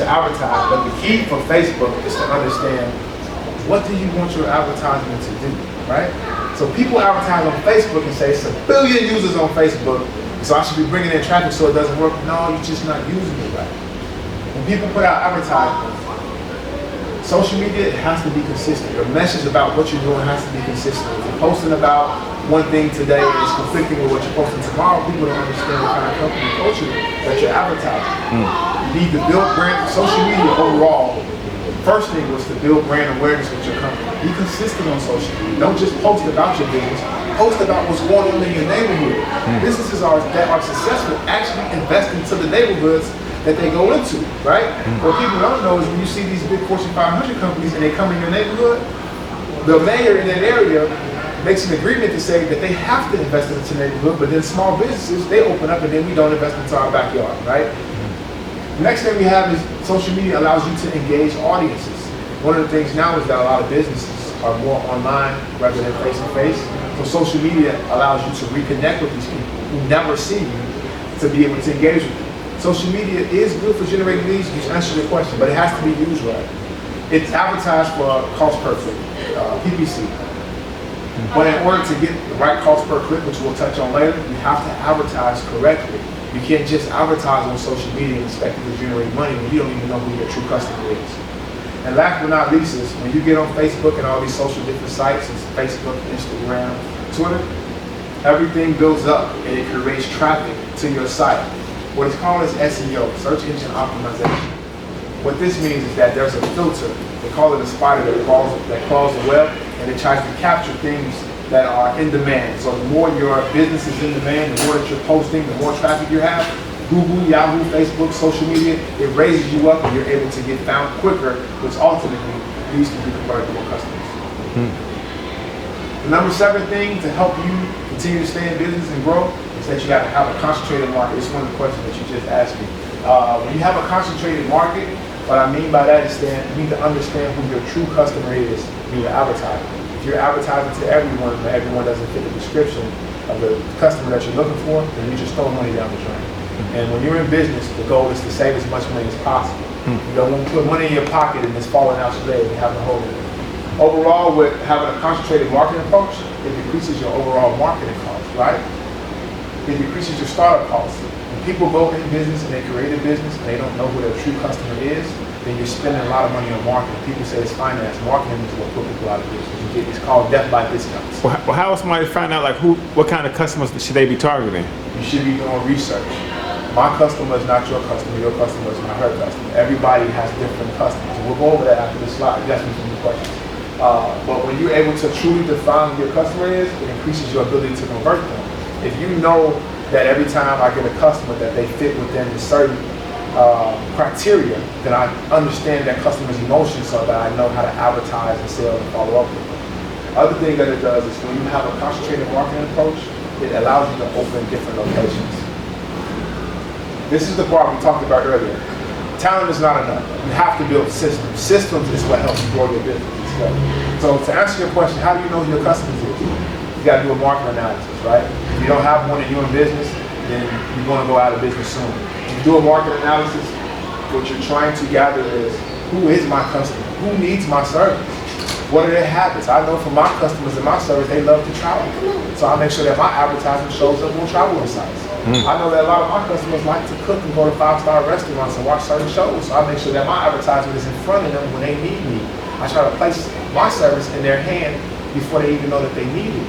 advertise, but the key for Facebook is to understand what do you want your advertisement to do, right? So people advertise on Facebook and say it's a billion users on Facebook, so I should be bringing in traffic so it doesn't work. No, you're just not using it right. When people put out advertisements, social media has to be consistent. Your message about what you're doing has to be consistent. If you're posting about one thing today and it's conflicting with what you're posting tomorrow, people don't understand what kind of company culture that you're advertising. You need to build brand. Social media overall, first thing was to build brand awareness with your company. Be consistent on social media. Don't just post about your business. Post about what's going on in your neighborhood. Businesses that are successful actually invest into the neighborhoods that they go into, right? What people don't know is when you see these big Fortune 500 companies and they come in your neighborhood, the mayor in that area makes an agreement to say that they have to invest into the neighborhood, but then small businesses, they open up and then we don't invest into our backyard, right? The next thing we have is social media allows you to engage audiences. One of the things now is that a lot of businesses are more online rather than face-to-face. So social media allows you to reconnect with these people who never see you to be able to engage with you. Social media is good for generating leads, you answer your question, but it has to be used right. It's advertised for cost per click, PPC. But in order to get the right cost per click, which we'll touch on later, you have to advertise correctly. You can't just advertise on social media and expect it to generate money when you don't even know who your true customer is. And last but not least is when you get on Facebook and all these social different sites, it's Facebook, Instagram, Twitter, everything builds up and it creates traffic to your site. What it's called is SEO, search engine optimization. What this means is that there's a filter, they call it a spider that crawls the web, and it tries to capture things that are in demand. So the more your business is in demand, the more that you're posting, the more traffic you have, Google, Yahoo, Facebook, social media, it raises you up and you're able to get found quicker, which ultimately leads to you converting more customers. The number 7 thing to help you continue to stay in business and grow is that you got to have a concentrated market. It's one of the questions that you just asked me. When you have a concentrated market, what I mean by that is that you need to understand who your true customer is when you're advertising. If you're advertising to everyone, but everyone doesn't fit the description of the customer that you're looking for, then you just throw money down the drain. And when you're in business, the goal is to save as much money as possible. You don't want to put money in your pocket and it's falling out today and you have to hold it. Overall, with having a concentrated marketing approach, it decreases your overall marketing costs, right? It decreases your startup costs. When people go in business and they create a business and they don't know who their true customer is, then you're spending a lot of money on marketing. People say it's finance. Marketing is what put people out of business. It's called death by discounts. Well, how else might find out like what kind of customers should they be targeting? You should be doing research. My customer is not your customer is not her customer. Everybody has different customers. And we'll go over that after this slide. You asked me some questions. But when you're able to truly define who your customer is, it increases your ability to convert them. If you know that every time I get a customer that they fit within a certain criteria, then I understand that customer's emotions so that I know how to advertise and sell and follow up with them. Other thing that it does is when you have a concentrated marketing approach, it allows you to open different locations. This is the part we talked about earlier. Talent is not enough. You have to build systems. Systems is what helps you grow your business. So to answer your question, how do you know who your customers is? You got to do a market analysis, right? If you don't have one and you're in business, then you're going to go out of business soon. You do a market analysis, what you're trying to gather is, who is my customer? Who needs my service? What are their habits? I know from my customers in my service, they love to travel. So I make sure that my advertisement shows up on travel sites. I know that a lot of my customers like to cook and go to 5-star restaurants and watch certain shows. So I make sure that my advertisement is in front of them when they need me. I try to place my service in their hand before they even know that they need it.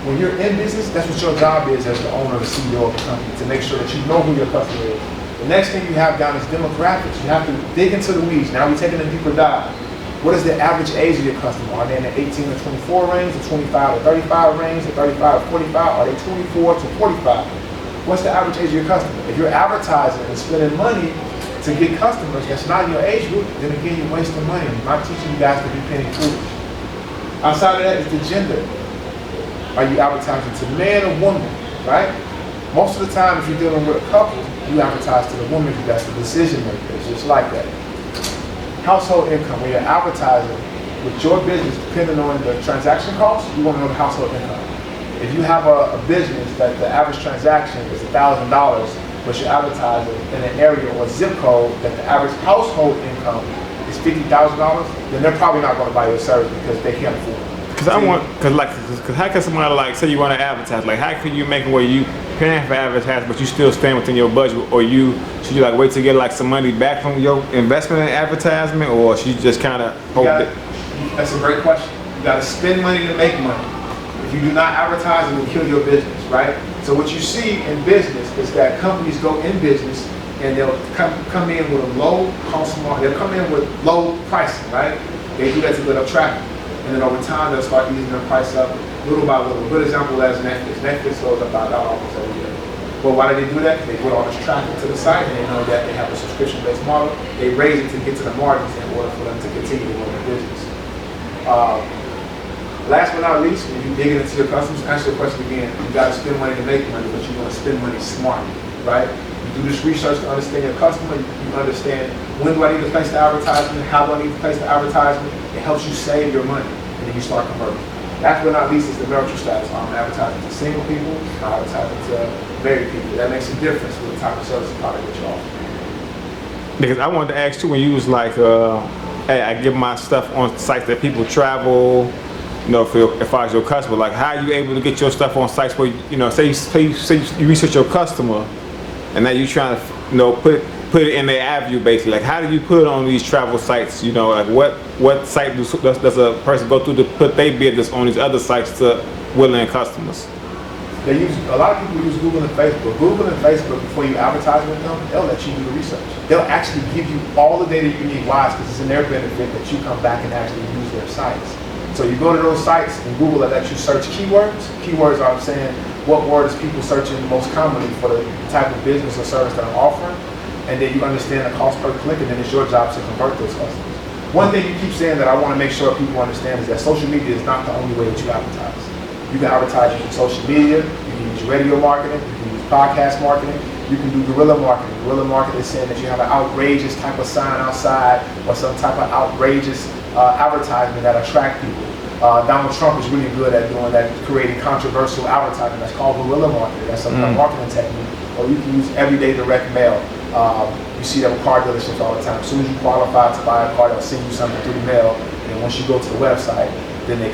When you're in business, that's what your job is as the owner or the CEO of the company, to make sure that you know who your customer is. The next thing you have down is demographics. You have to dig into the weeds. Now we're taking a deeper dive. What is the average age of your customer? Are they in the 18 to 24 range, the 25 to 35 range, the 35 to 45? Are they 24 to 45? What's the average age of your customer? If you're advertising and spending money to get customers that's not in your age group, then again, you're wasting money. I'm not teaching you guys to be penny foolish. Outside of that is the gender. Are you advertising to man or woman, right? Most of the time, if you're dealing with a couple, you advertise to the woman because that's the decision maker. It's just like that. Household income, when you're advertising with your business, depending on the transaction cost, you want to know the household income. If you have a business that the average transaction is $1,000 but you're advertising in an area or zip code that the average household income is $50,000, then they're probably not going to buy your service because they can't afford it. Cause how can somebody like say you want to advertise? Like how can you make it where you paying for advertising, but you still staying within your budget, or should you like wait to get like some money back from your investment in advertisement, or should you just kind of hold it? That's a great question. You got to spend money to make money. If you do not advertise, it will kill your business, right? So what you see in business is that companies go in business and they'll come in with a low cost market. They'll come in with low pricing, right? They do that to build up traffic. And then over time, they'll start easing their price up little by little. A good example is Netflix. Netflix goes up by $1 almost every year. But why do they do that? They put all this traffic to the site, and they know that they have a subscription-based model. They raise it to get to the margins in order for them to continue to run their business. Last but not least, when you dig into your customers, answer the question again. You got to spend money to make money, but you want to spend money smartly, right? You do this research to understand your customer. You understand when do I need to place the advertisement, how do I need to place the advertisement. It helps you save your money, and then you start converting. Last but not least is the marital status. I'm advertising to single people, I'm advertising to married people. That makes a difference with the type of service and product that you offer. Because I wanted to ask you when you was like, hey, I give my stuff on sites that people travel. You know, if I was your customer, like how are you able to get your stuff on sites where say you research your customer, and now you trying to put it in their ad view basically. Like how do you put it on these travel sites? Like what site does a person go through to put their business on these other sites to willing customers? A lot of people use Google and Facebook. Google and Facebook, before you advertise with them, they'll let you do the research. They'll actually give you all the data you need. Why? Because it's in their benefit that you come back and actually use their sites. So you go to those sites and Google will let you search keywords. Keywords are saying what words people searching most commonly for the type of business or service that I'm offering. And then you understand the cost per click, and then it's your job to convert those customers. One thing you keep saying that I want to make sure people understand is that social media is not the only way that you advertise. You can advertise using social media, you can use radio marketing, you can use podcast marketing, you can do guerrilla marketing. Guerrilla marketing is saying that you have an outrageous type of sign outside or some type of outrageous advertisement that attract people. Donald Trump is really good at doing that, creating controversial advertising. That's called guerrilla marketing. That's a marketing technique. Or you can use everyday direct mail. You see that with car dealerships all the time. As soon as you qualify to buy a car, they'll send you something through the mail. And once you go to the website, then you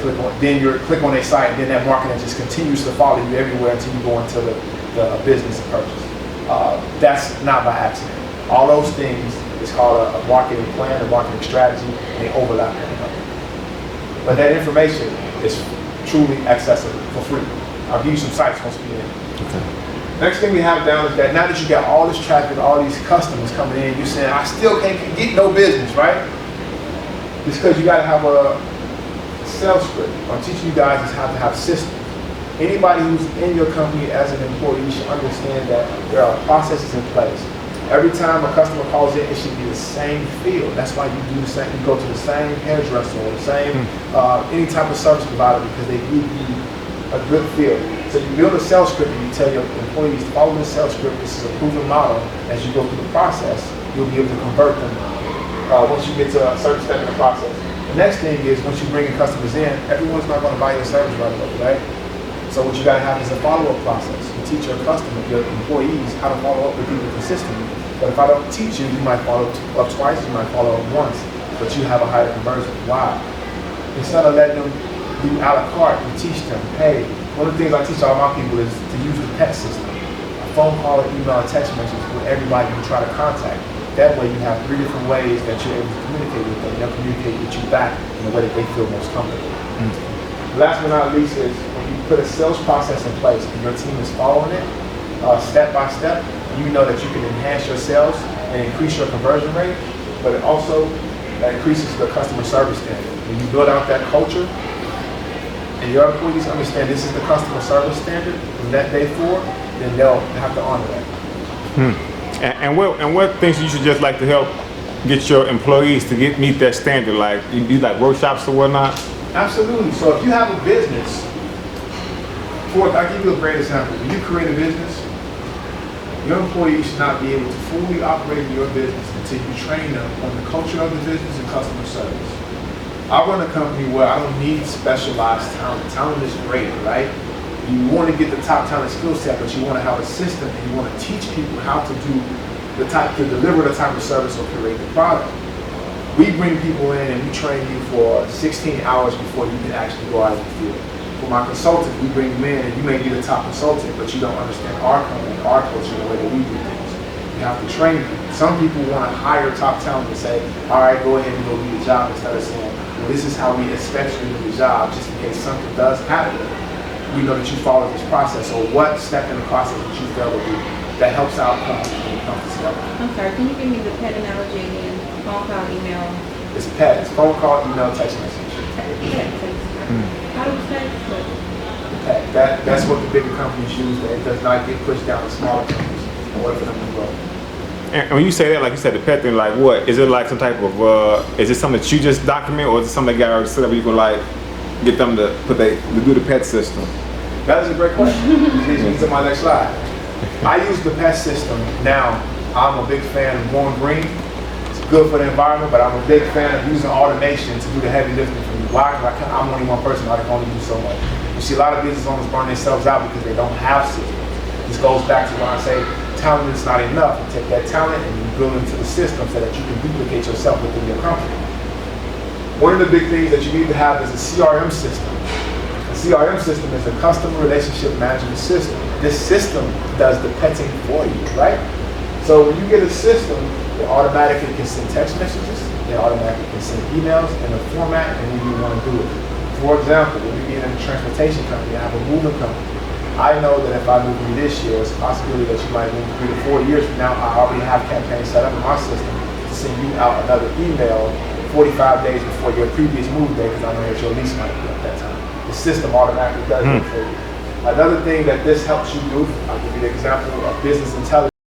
click on their site, and then that marketing just continues to follow you everywhere until you go into the business and purchase. That's not by accident. All those things is called a marketing plan, a marketing strategy, and they overlap one another. But that information is truly accessible for free. I'll give you some sites once we get in. Okay. Next thing we have down is that now that you got all this traffic, all these customers coming in, you're saying, I still can't get no business, right? It's because you got to have a sales script. What I'm teaching you guys is how to have systems. Anybody who's in your company as an employee should understand that there are processes in place. Every time a customer calls in, it should be the same field. That's why you do the same. You go to the same hairdresser or the same any type of service provider because they give you a good field. So you build a sales script and you tell your employees, follow this sales script. This is a proven model. As you go through the process, you'll be able to convert them once you get to a certain step in the process. The next thing is once you bring in customers in, everyone's not going to buy your service right away, right? So what you got to have is a follow-up process. You teach your customer, your employees, how to follow up with people consistently. But if I don't teach you, you might follow up twice, you might follow up once, but you have a higher conversion. Why? Instead of letting them do a la carte, you teach them, hey, one of the things I teach all my people is to use the PET system. A phone call, an email, a text message with everybody you try to contact. That way you have 3 different ways that you're able to communicate with them. They'll communicate with you back in the way that they feel most comfortable. Last but not least is when you put a sales process in place and your team is following it step by step, you know that you can enhance your sales and increase your conversion rate, but it also increases the customer service standard. When you build out that culture and your employees understand this is the customer service standard from that day forward, then they'll have to honor that. And what things you should just like to help get your employees to meet that standard? Like you do like workshops or whatnot? Absolutely. So if you have a business, I'll give you a great example. When you create a business, your employees should not be able to fully operate in your business until you train them on the culture of the business and customer service. I run a company where I don't need specialized talent. Talent is great, right? You want to get the top talent skill set, but you want to have a system and you want to teach people how to do to deliver the type of service or create the product. We bring people in and we train you for 16 hours before you can actually go out in the field. For my consultants, we bring you in and you may be the top consultant, but you don't understand our company, our culture, the way that we do things. You have to train people. Some people want to hire top talent and say, all right, go ahead and go do the job, instead of saying, well, this is how we expect you to do the job, just in case something does happen. We know that you follow this process, or what step in the process that you fail to do that helps out companies when it comes together. I'm sorry, can you give me the pet analogy again? Phone call, email. It's pet. It's phone call, email, text message. How do you text? Pet. That's what the bigger companies use. That it does not get pushed down to smaller companies in order for them to grow. And when you say that, like you said, the pet thing, like what? Is it like some type of, is it something that you just document, or is it something that got already set up where you can like get them to do the pet system? That is a great question. Leads me to my next slide. I use the pet system now. I'm a big fan of going green. It's good for the environment, but I'm a big fan of using automation to do the heavy lifting for me. Why? Because I'm only one person. I can only do so much. You see a lot of business owners burn themselves out because they don't have systems. This goes back to when I say talent is not enough. You take that talent and you build into the system so that you can duplicate yourself within your company. One of the big things that you need to have is a CRM system. CRM system is a customer relationship management system. This system does the petting for you, right? So when you get a system, it automatically can send text messages, it automatically can send emails in a format and when you want to do it. For example, when you get in a transportation company, I have a moving company. I know that if I move you this year, it's a possibility that you might move 3 to 4 years from now. I already have campaigns set up in my system to send you out another email 45 days before your previous move day, because I know that your lease might be at that time. The system automatically does it for you. Another thing that this helps you do, I'll give you the example of business intelligence.